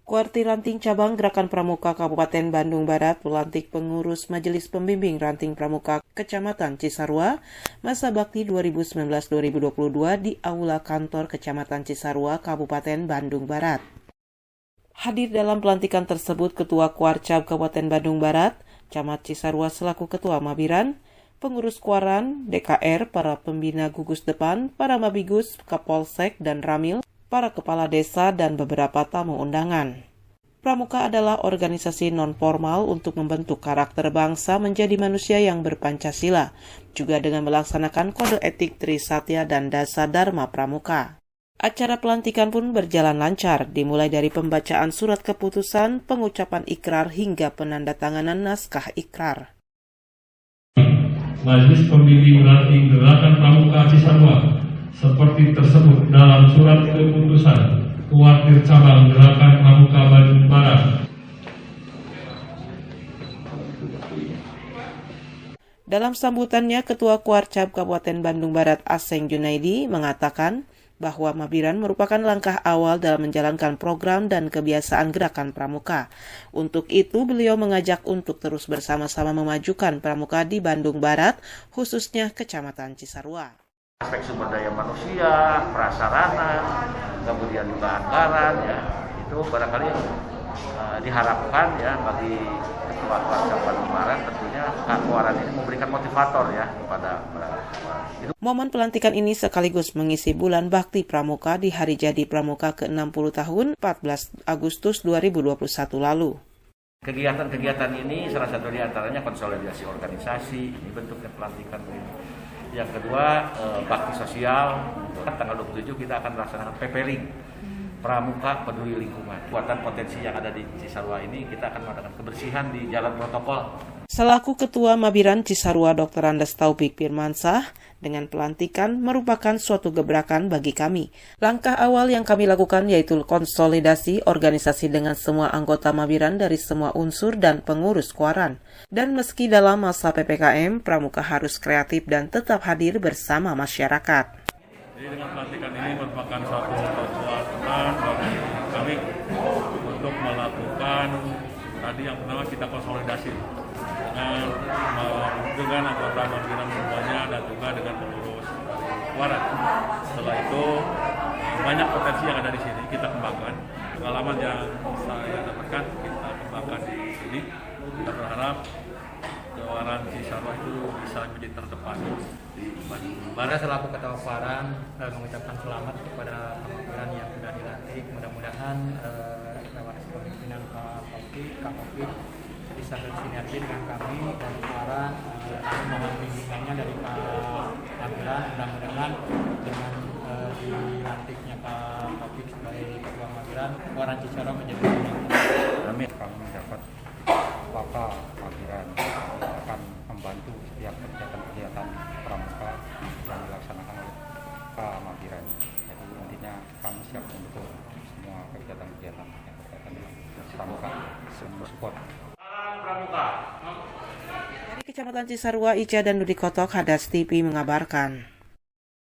Kuarti Ranting Cabang Gerakan Pramuka Kabupaten Bandung Barat melantik pengurus Majelis Pembimbing Ranting Pramuka Kecamatan Cisarua masa bakti 2019-2022 di Aula Kantor Kecamatan Cisarua, Kabupaten Bandung Barat. Hadir dalam pelantikan tersebut Ketua Kuarcap Kabupaten Bandung Barat, Camat Cisarua selaku Ketua Mabiran, pengurus Kuaran, DKR, para pembina gugus depan, para mabigus, Kapolsek dan Ramil, para kepala desa, dan beberapa tamu undangan. Pramuka adalah organisasi non-formal untuk membentuk karakter bangsa menjadi manusia yang berpancasila, juga dengan melaksanakan kode etik Trisatya dan Dasar Dharma Pramuka. Acara pelantikan pun berjalan lancar, dimulai dari pembacaan surat keputusan, pengucapan ikrar, hingga penandatanganan naskah ikrar. Majelis Pembimbing Ranting Gerakan Pramuka Cisarua seperti tersebut dalam surat keputusan Kuartir Cabang Gerakan Pramuka Bandung Barat. Dalam sambutannya, Ketua Kuarcap Kabupaten Bandung Barat Aseng Junaidi mengatakan bahwa Mabiran merupakan langkah awal dalam menjalankan program dan kebiasaan Gerakan Pramuka. Untuk itu, beliau mengajak untuk terus bersama-sama memajukan Pramuka di Bandung Barat, khususnya Kecamatan Cisarua. Aspek sumber daya manusia, prasarana, kemudian juga anggaran, ya itu barangkali diharapkan ya bagi Ketua Kuarcap Bandung Barat tentunya Kuaran ini memberikan motivator ya kepada Momen pelantikan ini sekaligus mengisi bulan Bakti Pramuka di hari jadi Pramuka ke-60 tahun 14 Agustus 2021 lalu. Kegiatan-kegiatan ini salah satu di antaranya konsolidasi organisasi, ini bentuknya pelantikan ini. Yang kedua, bakti sosial. Tanggal 27 kita akan melaksanakan PPLink, Pramuka Peduli Lingkungan. Kuatan potensi yang ada di Cisarua ini, kita akan melakukan kebersihan di jalan protokol. Selaku Ketua Mabiran Cisarua Dr. Andes Taufik Firmansah, dengan pelantikan merupakan suatu gebrakan bagi kami. Langkah awal yang kami lakukan yaitu konsolidasi organisasi dengan semua anggota Mabiran dari semua unsur dan pengurus Kuaran. Dan meski dalam masa PPKM, Pramuka harus kreatif dan tetap hadir bersama masyarakat. Jadi dengan pelantikan ini merupakan suatu kekuatan bagi kami untuk melakukan tadi yang pertama kita konsolidasi dengan anggota Mabiran semuanya dan juga dengan pengurus Kuaran. Setelah itu banyak potensi yang ada di sini kita kembangkan. Pengalaman yang saya dapatkan kita kembangkan di sini. Kita berharap Kuaran Cisarua itu bisa menjadi terdepan di Bandung. Saya selaku Ketua Kuaran mengucapkan selamat kepada Mabiran yang sudah dilantik. Mudah-mudahan lewat kepemimpinan Pak Taufik bisa bersinergi dengan kami dan Kuaran. Kami mohon bimbingannya dari Pak Mabiran. Mudah-mudahan dengan dilantiknya Pak Taufik sebagai Ketua Mabiran, Kuaran Cisarua menjadi lebih. Amin. Kami mendapat Bapak Mabiran akan membantu setiap kegiatan-kegiatan Pramuka yang dilaksanakan oleh Pak Mabiran. Jadi intinya kami siap untuk semua kegiatan-kegiatan yang berkaitan dengan Pramuka. Semua support. Dari Kecamatan Cisarua, Ica dan Dudi Kotok, Hadas TV mengabarkan.